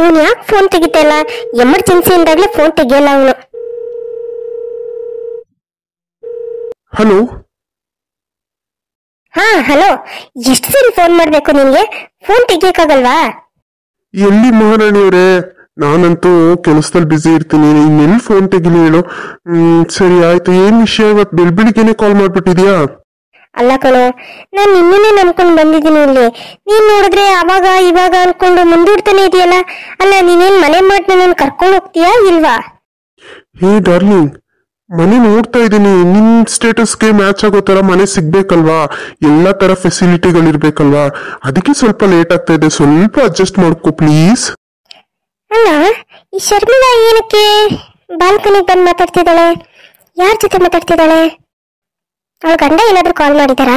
ಇವನು ಯಾಕೆ phone ತೆಗಿತಲ್ಲ? Emergency ಅಂದಾಗ್ಲೇ phone ತೆಗಿಯಲ್ಲ ಅವನು. ಹಲೋ. ಹಾ ಹಲೋ. ಎಷ್ಟು ಸರಿ ಫೋನ್ ಮಾಡ್ಬೇಕು ನಿನ್ಗೆ? ಫೋನ್ ತೆಗಿಯಕ್ಕಾಗಲ್ವಾ? ಎಲ್ಲಿ ಮಹಾರಾಣಿಯವರೇ, ನಾನಂತೂ ಕೆಲಸದಲ್ಲಿ ಬಿಸಿ ಇರ್ತೀನಿ, ಇನ್ನೆಲ್ಲಿ ಫೋನ್ ತೆಗಿಲಿ ಹೇಳು. ಸರಿ ಆಯ್ತು, ಏನ್ ವಿಷಯ? ಇವತ್ತು ಬೆಳಿಗ್ಗೆನೆ ಕಾಲ್ ಮಾಡ್ಬಿಟ್ಟಿದ್ಯಾ? ಅಲ್ಲ ಕಣೋ, ನಾನ್ ನಿನ್ನೆ ನಂಬ್ಕೊಂಡು ಬಂದಿದ್ದೀನಿ ಇಲ್ಲಿ. ನೀನ್ ನೋಡಿದ್ರೆ ಅವಾಗ ಇವಾಗ ಅನ್ಕೊಂಡು ಮುಂದೂಡ್ತಾನೆ ಇದೆಯಲ್ಲ. ಅಲ್ಲ, ನೀನೇನ್ ಮನೆ ಮಾಡಿ ನನ್ನ ಕರ್ಕೊಂಡು ಹೋಗ್ತೀಯಾ ಇಲ್ವಾ? ಹೇ ಡಾರ್ಲಿಂಗ್, ಮನೆ ನೋಡ್ತಾ ಇದ್ದೀನಿ. ನಿನ್ ಸ್ಟೇಟಸ್ಗೆ ಮ್ಯಾಚ್ ಆಗೋ ತರ ಮನೆ ಸಿಗ್ಬೇಕಲ್ವಾ, ಎಲ್ಲಾ ತರ ಫೆಸಿಲಿಟಿಗಳಿರ್ಬೇಕಲ್ವಾ. ಅದಕ್ಕೆ ಸ್ವಲ್ಪ ಲೇಟ್ ಆಗ್ತಾ ಇದೆ, ಸ್ವಲ್ಪ ಅಡ್ಜಸ್ಟ್ ಮಾಡ್ಕೋ ಪ್ಲೀಸ್. ಅಲ್ಲ, ಈ ಶರ್ಮಿಳಾ ಏನಕ್ಕೆ ಬಾಲ್ಕನಿಗೆ ಬಂದು ಮಾತಾಡ್ತಿದ್ದಾಳೆ? ಯಾರ ಜೊತೆ ಮಾತಾಡ್ತಿದ್ದಾಳೆ? ಅವಳ ಗಂಡ ಏನಾದ್ರೂ ಕಾಲ್ ಮಾಡಿದಾರಾ?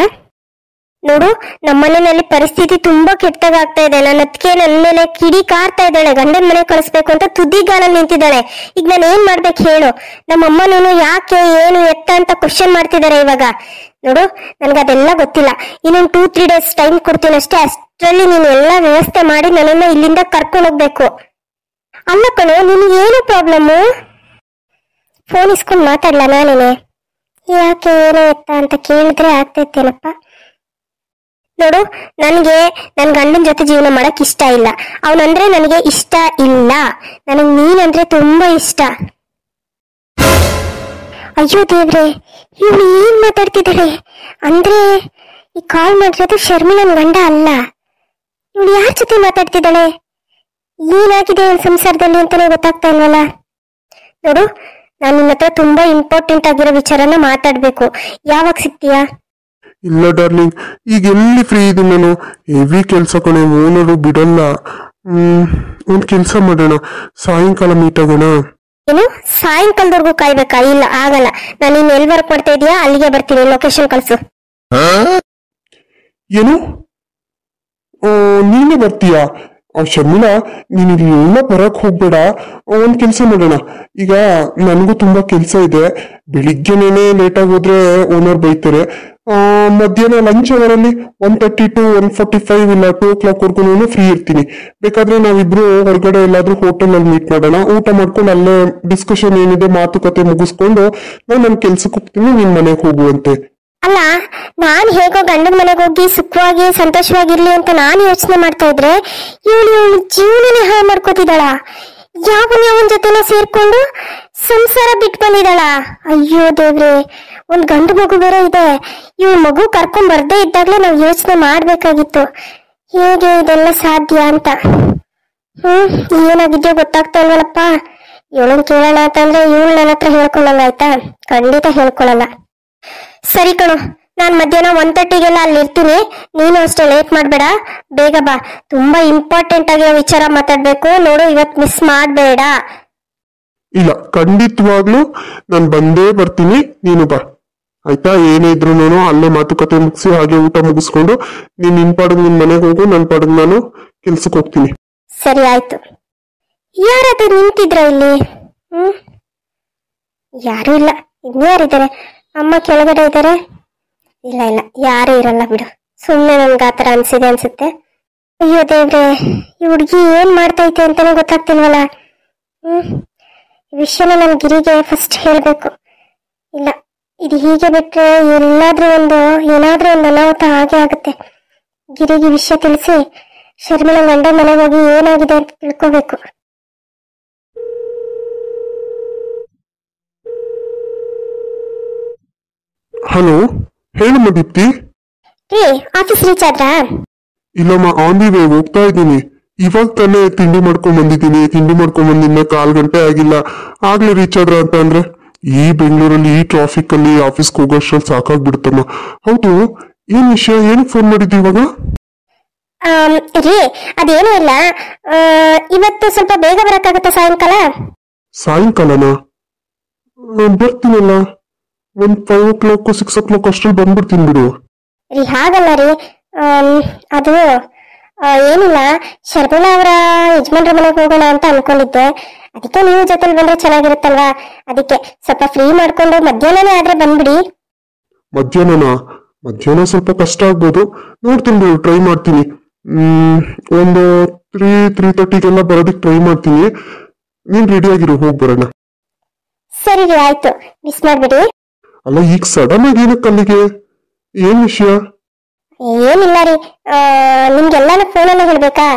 ನೋಡು, ನಮ್ಮನೆಯಲ್ಲಿ ಪರಿಸ್ಥಿತಿ ತುಂಬಾ ಕೆಟ್ಟದಾಗ್ತಾ ಇದೆ. ನನ್ನ ಅತ್ತಿಗೆ ನನ್ನ ಮೇಲೆ ಕಿಡಿ ಕಾರ್ತಾ ಇದ್ದಾಳೆ. ಗಂಡನ ಮನೆ ಕಳಿಸ್ಬೇಕು ಅಂತ ತುದಿಗಾಲಲ್ಲಿ ನಿಂತಿದ್ದಾಳೆ. ಈಗ ನಾನು ಏನ್ ಮಾಡ್ಬೇಕು ಹೇಳು? ನಮ್ಮಮ್ಮನೂ ಯಾಕೆ ಏನು ಎತ್ತ ಅಂತ ಕ್ವಶನ್ ಮಾಡ್ತಿದ್ದಾರೆ ಇವಾಗ. ನೋಡು, ನನ್ಗದೆಲ್ಲ ಗೊತ್ತಿಲ್ಲ. ಇನ್ನೊಂದು 2-3 ಡೇಸ್ ಟೈಮ್ ಕೊಡ್ತೀನಿ ಅಷ್ಟೇ. ಅಷ್ಟರಲ್ಲಿ ನೀನು ಎಲ್ಲಾ ವ್ಯವಸ್ಥೆ ಮಾಡಿ ನನ್ನನ್ನ ಇಲ್ಲಿಂದ ಕರ್ಕೊಂಡು ಹೋಗ್ಬೇಕು. ಅಲ್ಲ ಕಣೋ, ನಿನ್ಗೆ ಏನು ಪ್ರಾಬ್ಲಮ್ಮು? ಫೋನ್ ಇಸ್ಕೊಂಡು ಮಾತಾಡ್ಲ ನಾನೇನೆ? ಯಾಕೆ ಏನು ಎತ್ತ ಅಂತ ಕೇಳಿದ್ರೆ ಆಗ್ತೈತೇನಪ್ಪ. ನೋಡು, ನನಗೆ ನನ್ನ ಗಂಡನ ಜೊತೆ ಜೀವನ ಮಾಡಕ್ ಇಷ್ಟ ಇಲ್ಲ. ಅವನಂದ್ರೆ ನನಗೆ ಇಷ್ಟ ಇಲ್ಲ. ನನಗೆ ನೀನಂದ್ರೆ ತುಂಬಾ ಇಷ್ಟ. ಅಯ್ಯೋ ದೇವ್ರೆ, ಇವಳು ಏನ್ ಮಾತಾಡ್ತಿದ್ದಾಳೆ? ಅಂದ್ರೆ ಈ ಕಾಲ್ ಮಾಡಿರೋದು ಶರ್ಮಿಳನ್ ಗಂಡ ಅಲ್ಲ. ಇವಳು ಯಾರ ಜೊತೆ ಮಾತಾಡ್ತಿದ್ದಾಳೆ? ಏನಾಗಿದೆ ಇವಳ ಸಂಸಾರದಲ್ಲಿ ಅಂತಾನೆ ಗೊತ್ತಾಗ್ತಾ ಇಲ್ವಲ್ಲ. ನೋಡು, ನಾನು ನಿನ್ನ ಹತ್ರ ತುಂಬಾ ಇಂಪಾರ್ಟೆಂಟ್ ಆಗಿರೋ ವಿಚಾರನ ಮಾತಾಡ್ಬೇಕು. ಯಾವಾಗ ಸಿಗ್ತೀಯಾ? ಇಲ್ಲ ಡಾರ್ಲಿಂಗ್, ಈಗ ಎಲ್ಲಿ ಫ್ರೀ ಇದೀನಿ ನಾನು. ಹೆವಿ ಕೆಲ್ಸ ಕಣೆ, ಓನರು ಬಿಡಲ್ಲ. ಒಂದ್ ಕೆಲ್ಸ ಮಾಡೋಣ, ಸಾಯಂಕಾಲ ಮೀಟ್ ಆಗೋಣ. ಏನು, ಸಾಯಂಕಾಲದವರೆಗೂ ಕಾಯ್ಬೇಕಾ? ಇಲ್ಲ, ಆಗಲ್ಲ. ನಾನು ಇನ್ನು ಎಲ್ಲಿ ವರ್ಕ್ ಮಾಡ್ತಾ ಇದೀಯಾ ಅಲ್ಲಿಗೆ ಬರ್ತೀನಿ. ಲೊಕೇಶನ್ ಕಳ್ಸು. ಏನು, ನೀನೇ ಬರ್ತೀಯಾ? ಶರ್ಮಿಳಾ, ನೀನ್ ಇಲ್ಲಿ ಎಲ್ಲ ಬರಕ್ ಹೋಗ್ಬೇಡ. ಒಂದ್ ಕೆಲ್ಸ ಮಾಡೋಣ, ಈಗ ನನಗೂ ತುಂಬಾ ಕೆಲ್ಸ ಇದೆ. ಬೆಳಿಗ್ಗೆನೇನೆ ಲೇಟ್ ಆಗಿ ಹೋದ್ರೆ ಓನರ್ ಬೈತಾರೆ. ಮಧ್ಯಾಹ್ನ ಲಂಚ್ ಅವರಲ್ಲಿ 1:30 to 1:45 ಇಲ್ಲ 2 o'clock ವರ್ಗು ಫ್ರೀ ಇರ್ತೀನಿ. ಬೇಕಾದ್ರೆ ನಾವಿಬ್ರು ಹೊರಗಡೆ ಎಲ್ಲಾದ್ರೂ ಹೋಟೆಲ್ ಅಲ್ಲಿ ಮೀಟ್ ಮಾಡೋಣ. ಊಟ ಮಾಡ್ಕೊಂಡು ಅಲ್ಲೇ ಡಿಸ್ಕಷನ್ ಏನಿದೆ ಮಾತುಕತೆ ಮುಗಿಸ್ಕೊಂಡು ನಾನು ನನ್ನ ಕೆಲ್ಸಕ್ಕೆ ಹೋಗ್ತೀನಿ, ನಿನ್ ಮನೆಗೆ ಹೋಗುವಂತೆ. ಅಲ್ಲ, ನಾನ್ ಹೇಗೋ ಗಂಡನ ಮನೆಗೆ ಹೋಗಿ ಸುಖವಾಗಿ ಸಂತೋಷವಾಗಿರ್ಲಿ ಅಂತ ನಾನು ಯೋಚನೆ ಮಾಡ್ತಾ ಇದ್ರೆ ಇವಳು ಜೀವನನೇ ಹಾಳು ಮಾಡ್ಕೋತಿದ್ದಾಳ. ಯಾವನ ಜೊತೆನೋ ಸೇರ್ಕೊಂಡು ಸಂಸಾರ ಬಿಟ್ಟು ಬಂದಿದ್ದಾಳ. ಅಯ್ಯೋ ದೇವ್ರೆ, ಒಂದ್ ಗಂಡು ಮಗು ಬೇರೆ ಇದೆ. ಇವ್ ಮಗು ಕರ್ಕೊಂಡ್ ಬರ್ದೇ ಇದ್ದಾಗ್ಲೇ ನಾವ್ ಯೋಚನೆ ಮಾಡ್ಬೇಕಾಗಿತ್ತು, ಹೇಗೆ ಇದೆಲ್ಲ ಸಾಧ್ಯ ಅಂತ. ಏನಾಗಿದ್ಯೋ ಗೊತ್ತಾಗ್ತಾ ಇಲ್ವಲ್ಲಪ್ಪ. ಇವಳನ್ ಕೇಳೋಣ ಅಂತಂದ್ರೆ ಇವಳು ನನ್ನ ಹತ್ರ ಹೇಳ್ಕೊಳ್ಳಲ್ಲ. ಆಯ್ತಾ, ಖಂಡಿತ ಹೇಳ್ಕೊಳಲ್ಲ. ಸರಿ ಕಣು, ನಾನ್ ಮಧ್ಯಾಹ್ನ 1:30ಗೆಲ್ಲ ಅಲ್ಲಿ ಇರ್ತೀನಿ. ನೀನು ಅಷ್ಟೇ ಲೇಟ್ ಮಾಡ್ಬೇಡ, ಬೇಗ ಬಾ. ತುಂಬಾ ಇಂಪಾರ್ಟೆಂಟ್ ಆಗಿರೋ ವಿಚಾರ ಮಾತಾಡ್ಬೇಕು. ನೋಡು, ಇವತ್ ಮಿಸ್ ಮಾಡ್ಬೇಡ. ಇಲ್ಲ, ಖಂಡಿತವಾಗ್ಲು ನಾನು ಬಂದೇ ಬರ್ತೀನಿ, ನೀನು ಬಾ ಆಯ್ತಾ. ಏನೇ ಇದ್ರು ನಾನು ಅಲ್ಲೇ ಮಾತುಕತೆ ಮುಗಿಸಿ ಹಾಗೆ ಊಟ ಮುಗಿಸ್ಕೊಂಡು ನಿನ್ ಪಾಡಿಗೆ ನಿನ್ ಮನೆಗೆ ಹೋಗು, ನನ್ ಪಾಡಿಗೆ ನಾನು ಕೆಲ್ಸಕ್ಕೆ ಹೋಗ್ತೀನಿ. ಸರಿ ಆಯ್ತು. ಯಾರಾದ್ರೂ ನಿಂತಿದ್ರ ಇಲ್ಲಿ? ಯಾರು ಇಲ್ಲ. ಇನ್ಯಾರಿದ್ದಾರೆ? ಅಮ್ಮ ಕೆಳಗಡೆ ಇದ್ದಾರೆ. ಇಲ್ಲ ಇಲ್ಲ, ಯಾರು ಇರಲ್ಲ ಬಿಡು. ಸುಮ್ಮನೆ ನನ್ಗೆ ಆತರ ಅನ್ಸಿದೆ ಅನ್ಸುತ್ತೆ. ಅಯ್ಯೋ ದೇವ್ರೆ, ಈ ಹುಡುಗಿ ಏನ್ ಮಾಡ್ತೈತೆ ಅಂತಾನೆ ಗೊತ್ತಾಗ್ತಿಲ್ವಲ್ಲ. ಈ ವಿಷಯನ ನನ್ ಗಿರಿಗೆ ಫಸ್ಟ್ ಹೇಳ್ಬೇಕು. ಇಲ್ಲ, ಇದು ಹೀಗೆ ಬಿಟ್ರೆ ಏನಾದ್ರೂ ಒಂದು ಅನಾಹುತ ಹಾಗೆ ಆಗುತ್ತೆ. ಗಿರಿಗೆ ವಿಷಯ ತಿಳಿಸಿ ಶರ್ಮಿಳ ಗಂಡ ಮನೆಗೆ ಹೋಗಿ ಏನಾಗಿದೆ ಅಂತ ತಿಳ್ಕೋಬೇಕು. ಹಲೋ, ಹೇಳಮ್ಮ ದೀಪ್ತಿ. Office reach ಆದ್ರಾ? ಇಲ್ಲಮ್ಮ, ಆನ್ ದಿ ವೇ ಹೋಗ್ತಾ ಇದ್ದೀನಿ. ಇವಾಗ ತಾನೇ ತಿಂಡಿ ಮಾಡ್ಕೊಂಡ್ ಬಂದಿದ್ದೀನಿ. ತಿಂಡಿ ಮಾಡ್ಕೊಂಡ್ ಬಂದಿನ್ನ 1/4 ಗಂಟೆ ಆಗಿಲ್ಲ, ಆಗ್ಲೇ ರೀಚ್ ಆದ್ರ ಅಂತ ಅಂದ್ರೆ ಈ ಬೆಂಗಳೂರಲ್ಲಿ ಈ ಟ್ರಾಫಿಕ್ ಅಲ್ಲಿ ಆಫೀಸ್ಗೆ ಹೋಗೋಷ್ಟ್ರಲ್ಲಿ ಸಾಕಾಗ್ಬಿಡುತ್ತಮ್ಮ. ಹೌದು, ಏನ್ ವಿಷಯ? ಏನಕ್ಕೆ ಫೋನ್ ಮಾಡಿದ್ದಿ ಇವಾಗ? ರೀ, ಅದೇನು ಇಲ್ಲ. ಇವತ್ತು ಸ್ವಲ್ಪ ಬೇಗ ಬರಕ್ಕಾಗತ್ತಾ ಸಾಯಂಕಾಲ? ಸಾಯಂಕಾಲನಾ? ಬರ್ತೀನಲ್ಲ, ಒಂದ್ 5 o'clock 6 o'clock ಅಷ್ಟ್ರಲ್ಲಿ ಬಂದ್ಬಿಡ್ತೀನಿ ಬಿಡು. ರೀ, ಹಾಗಲ್ಲ ರೀ. ಅದು ಏನಿಲ್ಲ, ಶರ್ಮಿಳಾ ಅವರ ಯಜಮಾನ್ರ ಮನೆಗೆ ಹೋಗೋಣ ಅಂತ ಅನ್ಕೊಂಡಿದ್ದೆ. ಅದಕ್ಕೆ ನೀವು ಜೊತೆಲಿ ಬಂದ್ರೆ ಚೆನ್ನಾಗಿರುತ್ತಲ್ವಾ, ಅದಕ್ಕೆ ಸ್ವಲ್ಪ ಫ್ರೀ ಮಾಡ್ಕೊಂಡು ಮಧ್ಯಾಹ್ನನೇ ಆದ್ರೆ ಬಂದ್ಬಿಡಿ. ಮಧ್ಯಾಹ್ನ ಸ್ವಲ್ಪ ಕಷ್ಟ ಆಗ್ಬೋದು, ನೋಡ್ತೀನಿ ಬಿಡು, ಟ್ರೈ ಮಾಡ್ತೀನಿ. ಒಂದು 3:30ಗೆಲ್ಲ ಬರೋದಕ್ಕೆ ಟ್ರೈ ಮಾಡ್ತೀನಿ. ನೀನ್ ರೆಡಿ ಆಗಿರು, ಹೋಗ್ ಬರೋಣ. ಸರಿ ರೀ, ಆಯ್ತು, ಮಿಸ್ ಮಾಡ್ಬಿಡಿ. ಅಲ್ಲ, ಈಗ ಸಡನ್ ಆಗಿ ಏನಕ್ಕೆ ಅಲ್ಲಿಗೆ? ಏನ್ ವಿಷಯ? ಏನಿಲ್ಲ ರೀ, ನಿಮ್ಗೆಲ್ಲಾನು ಫೋನಲ್ಲೇ ಹೇಳ್ಬೇಕಾ?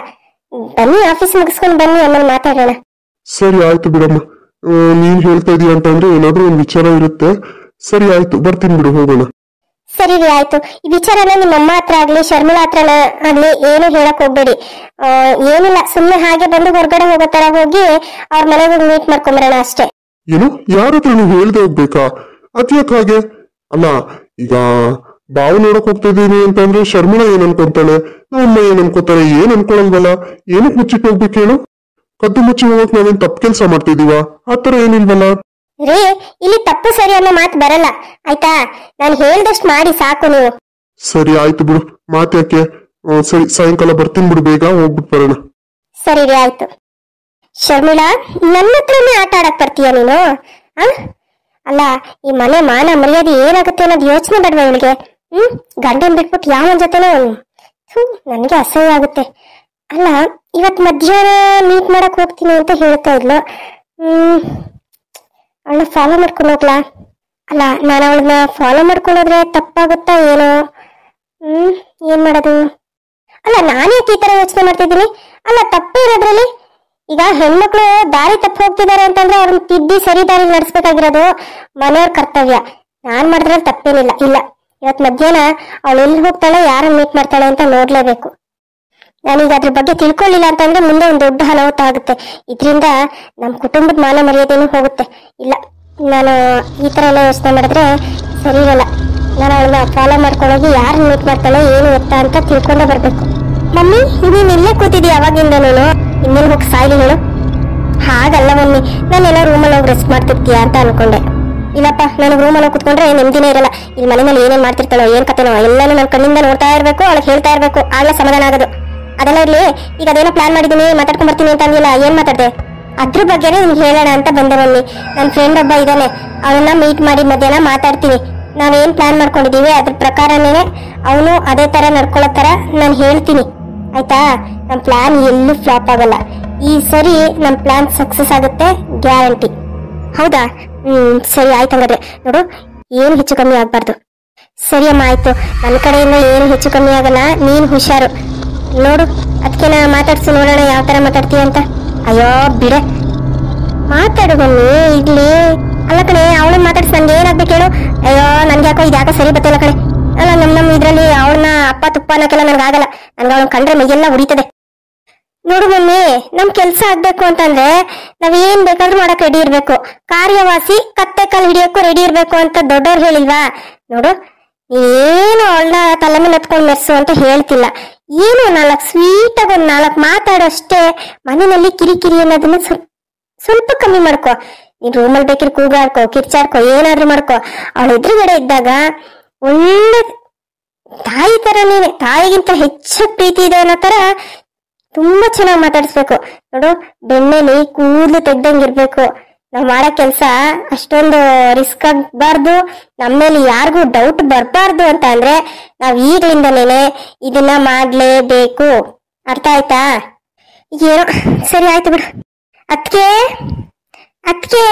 ಬನ್ನಿ, ಆಫೀಸ್ ಮುಗಿಸ್ಕೊಂಡು ಬನ್ನಿ, ಆಮೇಲೆ ಮಾತಾಡೋಣ. ಸರಿ ಆಯ್ತು ಬಿಡಮ್ಮ. ನೀನ್ ಹೇಳ್ತಾ ಇದೀಯ ಅಂತಂದ್ರೆ ಏನಾದ್ರೂ ಒಂದ್ ವಿಚಾರ ಇರುತ್ತೆ. ಸರಿ ಆಯ್ತು, ಬರ್ತೀನಿ ಬಿಡು, ಹೋಗೋಣ. ಸರಿ ರೀ, ಆಯ್ತು. ಈ ವಿಚಾರನ ನಿಮ್ಮ ಅಮ್ಮ ಹತ್ರ ಆಗ್ಲಿ ಶರ್ಮಿಳಾ ಹತ್ರ ಆಗ್ಲಿ ಏನು ಹೇಳಕ್ ಹೋಗ್ಬೇಡಿ. ಏನಿಲ್ಲ, ಸುಮ್ಮನೆ ಹಾಗೆ ಬಂದು ಹೊರಗಡೆ ಹೋಗೋ ತರ ಹೋಗಿ ಅವ್ರ ಮನೆಗೆ ಹೋಗಿ ಮೀಟ್ ಮಾಡ್ಕೊಂಬರೋಣ ಅಷ್ಟೇ. ಏನು, ಯಾರ ಹತ್ರ ನೀವು ಹೇಳ್ದೆ ಹೋಗ್ಬೇಕಾ? ಅದ್ಯಾಕ್ ಹಾಗೆ? ಅಲ್ಲ, ಈಗ ಬಾವು ನೋಡಕ್ ಹೋಗ್ತಾ ಇದೀನಿ ಅಂತಂದ್ರೆ ಶರ್ಮಿಳಾ ಏನ್ ಅನ್ಕೊಂತಾಳೆ, ನಮ್ಮಮ್ಮ ಏನ್ ಅನ್ಕೋತಾರೆ? ಏನ್ ಅನ್ಕೊಳಲ್ವಲ್ಲ? ಏನಕ್ ಮುಚ್ಚಿಟ್ಟು ಹೋಗ್ಬೇಕು ಹೇಳು? ಕದ್ದು ಮುಚ್ಚಿ ಹೋಗಕ್ ನಾವೇನ್ ತಪ್ಪು ಕೆಲಸ ಮಾಡ್ತಿದೀವ? ಆತರ ಏನಿಲ್ವಲ್ಲ ರೀ. ಇಲ್ಲಿ ತಪ್ಪು ಸರಿ ಅನ್ನೋ ಮಾತು ಬರಲ್ಲ, ಆಯ್ತಾ? ನಾನು ಹೇಳ್ದಷ್ಟು ಮಾಡಿ ಸಾಕು ನೀವು. ಸರಿ ಆಯ್ತು ಬಿಡು, ಮಾತ್ಯಾಕೆ? ಸರಿ, ಸಾಯಂಕಾಲ ಬರ್ತೀನಿ ಬಿಡು, ಬೇಗ ಹೋಗ್ಬಿಟ್ಟು ಬರೋಣ. ಸರಿ ರೀ, ಆಯ್ತು. ಶರ್ಮಿಳಾ, ನನ್ನ ಹತ್ರನೇ ಆಟ ಆಡಕ್ ಬರ್ತೀಯ ನೀನು? ಅಲ್ಲ, ಈ ಮನೆ ಮಾನ ಮರ್ಯಾದೆ ಏನಾಗುತ್ತೆ ಅನ್ನೋದು ಯೋಚನೆ ಬೇಡವಾ ಇವಳಿಗೆ? ಗಂಡನ್ ಬಿಟ್ಬಿಟ್ಟು ಯಾವ ಜೊತೆನೋ ನನ್ಗೆ ಅಸಹ್ಯ ಆಗುತ್ತೆ. ಅಲ್ಲ, ಇವತ್ ಮಧ್ಯಾಹ್ನ ಮೀಟ್ ಮಾಡಕ್ ಹೋಗ್ತೀನಿ ಅಂತ ಹೇಳ್ತಾ ಇದ್ಲು. ಅವಳನ್ನ ಫಾಲೋ ಮಾಡ್ಕೊಂಡು ಹೋಗ್ಲಾ? ಅಲ್ಲ, ನಾನು ಅವಳನ್ನ ಫಾಲೋ ಮಾಡ್ಕೊಂಡೋದ್ರೆ ತಪ್ಪಾಗುತ್ತಾ ಏನೋ? ಏನ್ ಮಾಡೋದು? ಅಲ್ಲ, ನಾನು ಯಾಕೆ ಈ ತರ ಯೋಚನೆ ಮಾಡ್ತಿದ್ದೀನಿ? ಅಲ್ಲ, ತಪ್ಪೇ ಇರೋದ್ರಲ್ಲಿ. ಈಗ ಹೆಣ್ಮಕ್ಳು ದಾರಿ ತಪ್ಪು ಹೋಗ್ತಿದ್ದಾರೆ ಅಂತಂದ್ರೆ ಅವ್ರನ್ನ ತಿದ್ದಿ ಸರಿ ದಾರಿ ನಡೆಸ್ಬೇಕಾಗಿರೋದು ಮನೆಯವ್ರ ಕರ್ತವ್ಯ. ನಾನ್ ಮಾಡಿದ್ರಲ್ಲಿ ತಪ್ಪೇನಿಲ್ಲ. ಇಲ್ಲ, ಇವತ್ ಮಧ್ಯಾಹ್ನ ಅವಳು ಎಲ್ಲಿ ಹೋಗ್ತಾಳೆ, ಯಾರನ್ನ ಮೀಟ್ ಮಾಡ್ತಾಳೆ ಅಂತ ನೋಡ್ಲೇಬೇಕು. ನಾನೀಗ ಅದ್ರ ಬಗ್ಗೆ ತಿಳ್ಕೊಳ್ಳಿಲ್ಲ ಅಂತಂದ್ರೆ ಮುಂದೆ ಒಂದು ದೊಡ್ಡ ಅನಾಹುತ ಆಗುತ್ತೆ. ಇದರಿಂದ ನಮ್ ಕುಟುಂಬದ ಮಾನ ಮರ್ಯಾದೆನೂ ಹೋಗುತ್ತೆ. ಇಲ್ಲ, ನಾನು ಈ ತರ ಎಲ್ಲ ಯೋಚನೆ ಮಾಡಿದ್ರೆ ಸರಿ ಇರಲ್ಲ. ನಾನು ಅವಳನ್ನ ಫಾಲೋ ಮಾಡ್ಕೊಂಡೋಗಿ ಯಾರನ್ನ ಮೀಟ್ ಮಾಡ್ತಾಳೆ, ಏನು ಎತ್ತ ಅಂತ ತಿಳ್ಕೊಂಡೇ ಬರ್ಬೇಕು. ಮಮ್ಮಿ, ನೀನ್ ಇಲ್ಲೇ ಕೂತಿದ್ದೀಯ ಅವಾಗಿಂದ? ನೀನು ಇನ್ನೆಲ್ಲಿ ಹೋಗಿ ಸಾಯ್ಲಿ ಹೇಳು? ಹಾಗಲ್ಲ ಮಮ್ಮಿ, ನಾನೆಲ್ಲ ರೂಮಲ್ಲಿ ಹೋಗಿ ರೆಸ್ಟ್ ಮಾಡ್ತಿರ್ತೀಯ ಅಂತ ಅನ್ಕೊಂಡೆ. ಇಲ್ಲಪ್ಪ, ನನಗೆ ರೂಮಲ್ಲಿ ಹೋಗಿ ಕುತ್ಕೊಂಡ್ರೆ ನೆಮ್ಮದಿನೇ ಇರಲ್ಲ. ಇಲ್ಲಿ ಮನೆಯಲ್ಲಿ ಏನೇನ್ ಮಾಡ್ತಿರ್ತಾಳೋ, ಏನ್ ಕತೆನೋ ಎಲ್ಲಾನು ನನ್ನ ಕಣ್ಣಿಂದ ನೋಡ್ತಾ ಇರ್ಬೇಕು, ಅವಳಿಗೆ ಹೇಳ್ತಾ ಇರ್ಬೇಕು, ಆಗ್ಲೇ ಸಮಾಧಾನ ಆಗೋದು. ಅದೆಲ್ಲ ಇರ್ಲಿ, ಈಗ ಅದೇನೋ ಪ್ಲಾನ್ ಮಾಡಿದೀನಿ, ಮಾತಾಡ್ಕೊಂಡ್ ಬರ್ತೀನಿ ಅಂತ ಅಂದಿಲ್ಲ, ಏನ್ ಮಾತಾಡ್ದೆ? ಅದ್ರ ಬಗ್ಗೆನೇ ನಿಮ್ಗೆ ಹೇಳೋಣ ಅಂತ ಬಂದೆ ಮಮ್ಮಿ. ನನ್ನ ಫ್ರೆಂಡ್ ಒಬ್ಬ ಇದ್ದಾನೆ, ಅವನ್ನ ಮೀಟ್ ಮಾಡಿ ಮಧ್ಯಾಹ್ನ ಮಾತಾಡ್ತೀನಿ. ನಾವೇನ್ ಪ್ಲಾನ್ ಮಾಡ್ಕೊಂಡಿದೀವಿ ಅದ್ರ ಪ್ರಕಾರನೇ ಅವನು ಅದೇ ತರ ನಡ್ಕೊಳ್ಳೋ ತರ ನಾನು ಹೇಳ್ತೀನಿ, ಆಯ್ತಾ? ನಮ್ ಪ್ಲಾನ್ ಎಲ್ಲೂ ಫ್ಲಾಪ್ ಆಗಲ್ಲ. ಈ ಸರಿ ನಮ್ ಪ್ಲಾನ್ ಸಕ್ಸಸ್ ಆಗುತ್ತೆ, ಗ್ಯಾರಂಟಿ. ಹೌದಾ? ಸರಿ ಆಯ್ತು. ಹಂಗಾದ್ರೆ ನೋಡು, ಏನು ಹೆಚ್ಚು ಕಮ್ಮಿ ಆಗ್ಬಾರ್ದು. ಸರಿ ಅಮ್ಮ, ಆಯ್ತು. ನನ್ನ ಕಡೆಯಿಂದ ಏನು ಹೆಚ್ಚು ಕಮ್ಮಿ ಆಗಲ್ಲ, ನೀನ್ ಹುಷಾರು ನೋಡು. ಅದಕ್ಕೆ ನಾ ಮಾತಾಡ್ಸಿ ನೋಡೋಣ ಯಾವ ತರ ಮಾತಾಡ್ತೀಯ ಅಂತ. ಅಯ್ಯೋ ಬಿಡೆ, ಮಾತಾಡು ಮಮ್ಮಿ, ಇಡ್ಲಿ. ಅಲ್ಲ ಕಣೆ, ಅವಳನ್ನ ಮಾತಾಡ್ಸಿ ನನ್ಗೆ ಏನಾಗ್ಬೇಕು ಹೇಳು? ಅಯ್ಯೋ, ನನ್ಗೆ ಯಾಕೋ ಇದ್ಯಾಕೋ ಸರಿ ಬತ್ತಿಲ್ಲ ಕಣೆ. ಅಲ್ಲ, ನಮ್ ಇದ್ರಲ್ಲಿ ಅವಳನ್ನ ಅಪ್ಪ ತುಪ್ಪ ಅನ್ನೋಕೆಲ್ಲ ನನ್ಗಾಗಲ್ಲ. ನನ್ಗೆ ಅವಳನ್ನ ಕಂಡ್ರೆ ಮೈಯೆಲ್ಲ ಉರಿತದೆ. ನೋಡು ಮಮ್ಮಿ, ನಮ್ ಕೆಲ್ಸ ಆಗ್ಬೇಕು ಅಂತಂದ್ರೆ ನಾವೇನ್ ಬೇಕಾದ್ರೂ ಮಾಡಕ್ ರೆಡಿ ಇರ್ಬೇಕು. ಕಾರ್ಯವಾಸಿ ಕತ್ತೆ ಕಾಲು ಹಿಡಿಯಕ್ಕೂ ರೆಡಿ ಇರ್ಬೇಕು ಅಂತ ದೊಡ್ಡವ್ರು ಹೇಳಿಲ್ವಾ? ನೋಡು, ಏನು ಅವಳನ್ನ ತಲೆ ಮೇಲೆ ಎತ್ಕೊಂಡ್ ಮೆರ್ಸು ಅಂತ ಹೇಳ್ತಿಲ್ಲ. ಏನು 4 ಸ್ವೀಟ್ ಆಗಿ 4 ಮಾತಾಡೋಷ್ಟೇ. ಮನೆಯಲ್ಲಿ ಕಿರಿಕಿರಿ ಅನ್ನೋದನ್ನ ಸ್ವಲ್ಪ ಕಮ್ಮಿ ಮಾಡ್ಕೊ. ನೀನ್ ರೂಮಲ್ಲಿ ಬೇಕಿರ್ ಕೂಗಾಡ್ಕೊ, ಕಿರ್ಚಾಡ್ಕೊ, ಏನಾದ್ರೂ ಮಾಡ್ಕೊ. ಅವಳ ಎದುರುಗಡೆ ಇದ್ದಾಗ ಒಳ್ಳೆ ತಾಯಿ ತರ, ನೀನೆ ತಾಯಿಗಿಂತ ಹೆಚ್ಚು ಪ್ರೀತಿ ಇದೆ ಅನ್ನೋ ತರ ತುಂಬಾ ಚೆನ್ನಾಗಿ ಮಾತಾಡಿಸ್ಬೇಕು. ನೋಡು, ಬೆಣ್ಣೆಲಿ ಕೂದಲು ತೆಗ್ದಂಗಿರ್ಬೇಕು. ನಾವ್ ಮಾಡೋ ಕೆಲ್ಸ ಅಷ್ಟೊಂದು ರಿಸ್ಕ್ ಆಗ್ಬಾರ್ದು, ನಮ್ಮೇಲೆ ಯಾರಿಗೂ ಡೌಟ್ ಬರ್ಬಾರ್ದು ಅಂತ ಅಂದ್ರೆ ನಾವ್ ಈಗ್ಲಿಂದನೇ ಇದನ್ನ ಮಾಡ್ಲೇಬೇಕು. ಅರ್ಥ ಆಯ್ತಾ? ಏನೋ ಸರಿ ಆಯ್ತು ಬಿಡು. ಅದ್ಕೆ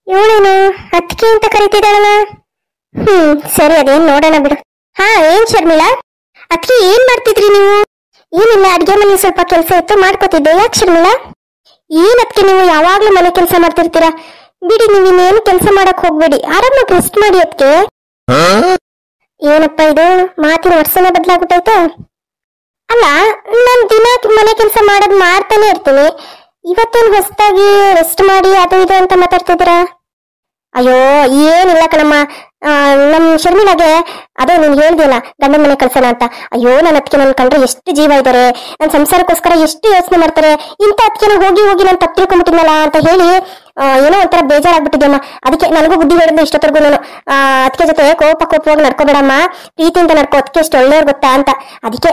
ಇವಳೇನು ಅದ್ಕೆ ಅಂತ ಕರಿತಿದ್ದಾಳಲ್ಲ? ಸರಿ, ಅದೇನ್ ನೋಡೋಣ ಬಿಡು. ಹಾ, ಏನ್ ಶರ್ಮಿಳಾ? ಅದ್ಕೆ ಏನ್ ಮಾಡ್ತಿದ್ರಿ ನೀವು? ಏನಿಲ್ಲ, ಅಡ್ಗೆ ಮನೆ ಸ್ವಲ್ಪ ಕೆಲಸ ಇತ್ತು, ಮಾಡ್ಕೋತಿದ್ದೆ. ಯಾಕೆ ಶರ್ಮಿಳಾ? ಏನಕ್ಕೆ ನೀವು ಯಾವಾಗ್ಲೂ ಮನೆ ಕೆಲಸ ಮಾಡ್ತಿರ್ತೀರಾ? ಬಿಡಿ, ನೀವು ಇನ್ನೇನು ಕೆಲಸ ಮಾಡಕ್ ಹೋಗ್ಬೇಡಿ, ಆರಾಮಾಗಿ ರೆಸ್ಟ್ ಮಾಡಿ. ಅದಕ್ಕೆ ಏನಪ್ಪ ಇದು, ಮಾತಿನ ವರ್ಷನೇ ಬದಲಾಗ್ಬಿಟ್ಟೈತೆ. ಅಲ್ಲ, ನಾನ್ ದಿನ ಮನೆ ಕೆಲಸ ಮಾಡೋದ್ ಮಾಡ್ತಾನೆ ಇರ್ತೀನಿ. ಇವತ್ತೇನು ಹೊಸದಾಗಿ ರೆಸ್ಟ್ ಮಾಡಿ ಅದು ಇದು ಅಂತ ಮಾತಾಡ್ತಿದ್ದೀರಾ? ಅಯ್ಯೋ, ಏನಿಲ್ಲ ಕಣಮ್ಮ. ನಮ್ ಶರ್ಮಿಳಾಗೆ ಅದೇ ನೀನ್ ಹೇಳ್ದಿಲ್ಲ, ಗಂಡನ ಮನೆ ಕಳ್ಸೋಣ ಅಂತ. ಅಯ್ಯೋ, ನನ್ನ ಅದಕ್ಕೆ ನನ್ ಕಂಡ್ರೆ ಎಷ್ಟು ಜೀವ ಇದ್ದಾರೆ, ನನ್ ಸಂಸಾರಕ್ಕೋಸ್ಕರ ಎಷ್ಟು ಯೋಚನೆ ಮಾಡ್ತಾರೆ. ಇಂಥ ಅದಕ್ಕೆ ಹೋಗಿ ನಾನು ತಪ್ಪು ತಿಳ್ಕೊಂಡ್ಬಿಟ್ಟಿದ್ನಲ್ಲ ಅಂತ ಹೇಳಿ ಏನೋ ಒಂಥರ ಬೇಜಾರಾಗ್ಬಿಟ್ಟಿದ್ಯಮ್ಮ. ಅದಕ್ಕೆ ನನಗೂ ಬುದ್ಧಿ ಹೇಳಿದ್ದೆ ಇಷ್ಟೊತ್ತರ್ಗು ನಾನು. ಅದಕ್ಕೆ ಜೊತೆ ಕೋಪವಾಗಿ ನಡ್ಕೋಬೇಡಮ್ಮ, ಪ್ರೀತಿಯಿಂದ ನಡ್ಕೋ, ಅದಕ್ಕೆ ಎಷ್ಟು ಒಳ್ಳೆಯವ್ರು ಗೊತ್ತಾ ಅಂತ. ಅದಕ್ಕೆ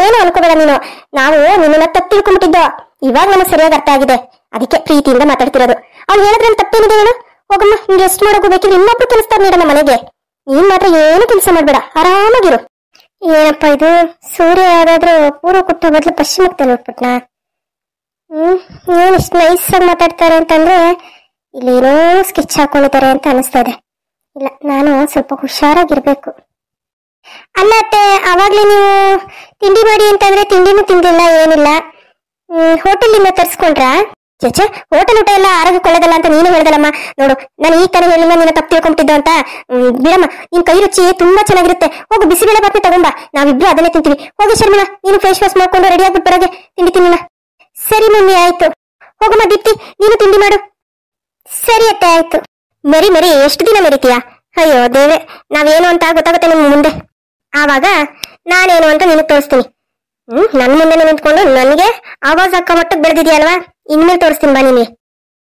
ಏನು ಅನ್ಕೋಬೇಡ ನೀನು. ನಾವು ನಿನ್ನ ತಪ್ಪು ತಿಳ್ಕೊಂಡ್ಬಿಟ್ಟಿದ್ದೋ, ಇವಾಗ ನಮಗ್ ಸರಿಯಾಗಿ ಅರ್ಥ ಆಗಿದೆ. ಅದಕ್ಕೆ ಪ್ರೀತಿಯಿಂದ ಮಾತಾಡ್ತಿರೋದು. ಅವ್ನು ಹೇಳಿದ್ರಲ್ಲಿ ತಪ್ಪೇನಿದೆ ಹೇಳು? ಹೋಗಮ್ಮ, ನಿಂಗೆ ಎಷ್ಟು ಮಾಡೋಕು ಬೇಕಿದ್ರೆ ಇನ್ನೊಬ್ರು ಕೆಲಸ ನೀಡಮ್ಮ ಮನೆಗೆ. ನೀನ್ ಮಾತ್ರ ಏನು ಕೆಲಸ ಮಾಡ್ಬೇಡ, ಆರಾಮಾಗಿರು. ಏನಪ್ಪ ಇದು, ಸೂರ್ಯ ಯಾವ್ದಾದ್ರು ಪೂರ್ವ ಕುಟ್ಟ ಬದಲು ಪಶ್ಚಿಮಕ್ಕೆ ತಲುಟ್ಬಿಟ್ನಾ? ಏನ್ ಇಷ್ಟು ನೈಸ್ ಆಗಿ ಮಾತಾಡ್ತಾರೆ ಅಂತಂದ್ರೆ ಇಲ್ಲೇನೋ ಸ್ಕೆಚ್ ಹಾಕೊಂಡಿದ್ದಾರೆ ಅಂತ ಅನಿಸ್ತಾ ಇದೆ. ಇಲ್ಲ, ನಾನು ಸ್ವಲ್ಪ ಹುಷಾರಾಗಿರ್ಬೇಕು. ಅಲ್ಲ ಅತ್ತೆ, ಅವಾಗ್ಲೇ ನೀವು ತಿಂಡಿ ಮಾಡಿ ಅಂತಂದ್ರೆ ತಿಂಡಿನೂ ತಿಂದಿಲ್ಲ, ಏನಿಲ್ಲ. ಹೋಟೆಲಿಂದ ತರಿಸ್ಕೊಂಡ್ರಾ? ಚೇಚೆ, ಹೋಟೆಲ್ ಊಟ ಎಲ್ಲ ಆರೋಗ್ಯಕ್ಕೆ ಒಳ್ಳೇದಲ್ಲ ಅಂತ ನೀನು ಹೇಳ್ದಲ್ಲಮ್ಮ. ನೋಡು, ನಾನು ಈ ತರ ಹೇಳಿಲ್ಲ, ನೀನು ತಪ್ಪು ತಿಳ್ಕೊಂಬಿಟ್ಟಿದ್ದು ಅಂತ. ಬಿಡಮ್ಮ, ನಿನ್ ಕೈ ರುಚಿ ತುಂಬಾ ಚೆನ್ನಾಗಿರುತ್ತೆ. ಹೋಗು, ಬಿಸಿಬೇಳೆ ಬಾತ್ನೆ ತಗೊಂಬಾ, ನಾವಿಬ್ರು ಅದನ್ನೇ ತಿಂತೀವಿ. ಹೋಗಿ ಶರ್ಮಿಳಾ, ನೀನು ಫೇಸ್ ವಾಶ್ ಮಾಡ್ಕೊಂಡು ರೆಡಿ ಆಗ್ಬಿಟ್ಟು ಬರೋಗೆ, ತಿಂಡಿ ತಿನ್ನಲ್ಲ. ಸರಿ ಮಮ್ಮಿ, ಆಯ್ತು. ಹೋಗಮ್ಮ ದೀಪ್ತಿ, ನೀನು ತಿಂಡಿ ಮಾಡು. ಸರಿ ಅತ್ತೆ, ಆಯ್ತು. ಮರಿ ಮರಿ, ಎಷ್ಟು ದಿನ ಮೆರಿತೀಯಾ? ಅಯ್ಯೋ ದೇವ್ರೆ, ನಾವೇನು ಅಂತ ಗೊತ್ತಾಗುತ್ತೆ ನಿಮ್ ಮುಂದೆ. ಆವಾಗ ನಾನೇನು ಅಂತ ನಿನಗೆ ತೋರಿಸ್ತೀನಿ. ನನ್ ಮುಂದೆ ನಿಂತ್ಕೊಂಡು ನನಗೆ ಆವಾಜ್ ಹಾಕೋ ಮಟ್ಟಕ್ಕೆ ಬೆಳೆದಿದ್ಯಲ್ವಾ, ಇನ್ಮೇಲೆ ತೋರಿಸ್ತೀನಿ ಬಾ ನಿನ್ಗೆ.